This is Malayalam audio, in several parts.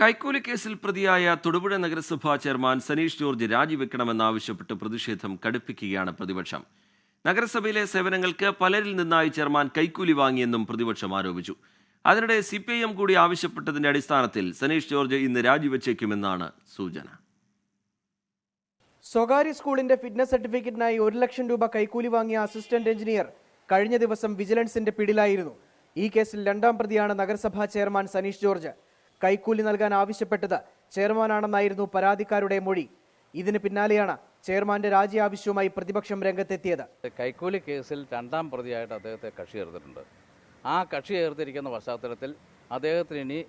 കൈക്കൂലി കേസിൽ പ്രതിയായ തൊടുപുഴ നഗരസഭാ ചെയർമാൻ സനീഷ് ജോർജ് രാജിവെക്കണമെന്നാവശ്യപ്പെട്ട് പ്രതിഷേധം കടുപ്പിക്കുകയാണ് പ്രതിപക്ഷം. നഗരസഭയിലെ സേവനങ്ങൾക്ക് പലരിൽ നിന്നായി ചെയർമാൻ കൈക്കൂലി വാങ്ങിയെന്നും പ്രതിപക്ഷം ആരോപിച്ചു. അതിനിടെ CPIM കൂടി ആവശ്യപ്പെട്ടതിന്റെ അടിസ്ഥാനത്തിൽ സനീഷ് ജോർജ് ഇന്ന് രാജിവെച്ചേക്കുമെന്നാണ് സൂചന. സ്വകാര്യ സ്കൂളിന്റെ ഫിറ്റ്നസ് സർട്ടിഫിക്കറ്റിനായി 1 ലക്ഷം രൂപ കൈക്കൂലി വാങ്ങിയ അസിസ്റ്റന്റ് എഞ്ചിനീയർ കഴിഞ്ഞ ദിവസം വിജിലൻസിന്റെ പിടിയിലായിരുന്നു. ഈ കേസിൽ 2ാം പ്രതിയാണ് നഗരസഭാ ചെയർമാൻ സനീഷ് ജോർജ്. കൈക്കൂലി നൽകാൻ ആവശ്യപ്പെട്ടത് ചെയർമാനാണെന്നായിരുന്നു പരാതിക്കാരുടെ മൊഴി. ഇതിന് പിന്നാലെയാണ് ചെയർമാന്റെ രാജി ആവശ്യവുമായി പ്രതിപക്ഷം രംഗത്തെത്തിയത്. കൈക്കൂലി കേസിൽ 2ാം പ്രതിയായിട്ട് അദ്ദേഹത്തെ കക്ഷി ചേർത്തിട്ടുണ്ട്. ആ കക്ഷി ചേർത്തിരിക്കുന്ന പശ്ചാത്തലത്തിൽ അദ്ദേഹത്തിന് ഇനി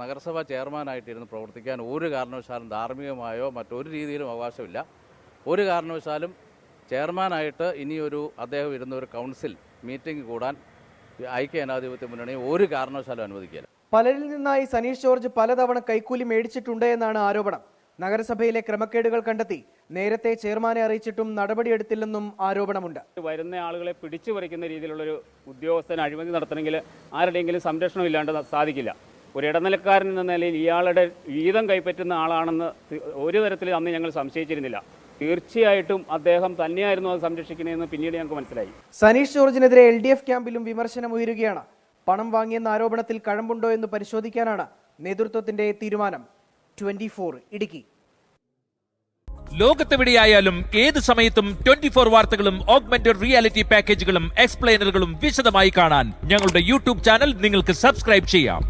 നഗരസഭാ ചെയർമാനായിട്ടിരുന്ന് പ്രവർത്തിക്കാൻ ഒരു കാരണവശാലും ധാർമ്മികമായോ മറ്റൊരു രീതിയിലും അവകാശമില്ല. ഒരു കാരണവശാലും ചെയർമാനായിട്ട് ഇനിയൊരു അദ്ദേഹം ഇരുന്ന ഒരു കൗൺസിൽ മീറ്റിംഗ് കൂടാൻ ഐക്യ ജനാധിപത്യ മുന്നണി ഒരു കാരണവശാലും അനുവദിക്കില്ല. പലരിൽ നിന്നായി സനീഷ് ജോർജ് പലതവണ കൈക്കൂലി മേടിച്ചിട്ടുണ്ട് എന്നാണ് ആരോപണം. നഗരസഭയിലെ ക്രമക്കേടുകൾ കണ്ടെത്തി നേരത്തെ ചെയർമാനെ അറിയിച്ചിട്ടും നടപടിയെടുത്തില്ലെന്നും ആരോപണമുണ്ട്. വരുന്ന ആളുകളെ പിടിച്ചു പറിക്കുന്ന രീതിയിലുള്ളൊരു ഉദ്യോഗസ്ഥന് അഴിമതി നടത്തണമെങ്കിൽ ആരുടെയെങ്കിലും സംരക്ഷണം ഇല്ലാണ്ട് സാധിക്കില്ല. ഒരു ഇടനിലക്കാരൻ എന്ന നിലയിൽ ഇയാളുടെ വീതം കൈപ്പറ്റുന്ന ആളാണെന്ന് ഒരു തരത്തിൽ അന്ന് ഞങ്ങൾ സംശയിച്ചിരുന്നില്ല. തീർച്ചയായിട്ടും അദ്ദേഹം തന്നെയായിരുന്നു അത് സംരക്ഷിക്കുന്നതെന്ന് പിന്നീട് ഞങ്ങൾക്ക് മനസ്സിലായി. സനീഷ് ജോർജിനെതിരെ LDF ക്യാമ്പിലും വിമർശനം ഉയരുകയാണ്. പണം വാങ്ങിയെന്ന ആരോപണത്തിൽ കഴമ്പുണ്ടോ എന്ന് പരിശോധിക്കാനാണ് നേതൃത്വത്തിന്റെ തീരുമാനം. 24 ഇടുക്കി. ലോകത്തെവിടെയായാലും ഏത് സമയത്തും 24 വാർത്തകളും ഓഗ്മെന്റഡ് റിയാലിറ്റി പാക്കേജുകളും എക്സ്പ്ലെയിനറുകളും വിശദമായി കാണാൻ ഞങ്ങളുടെ YouTube ചാനൽ നിങ്ങൾക്ക് സബ്സ്ക്രൈബ് ചെയ്യാം.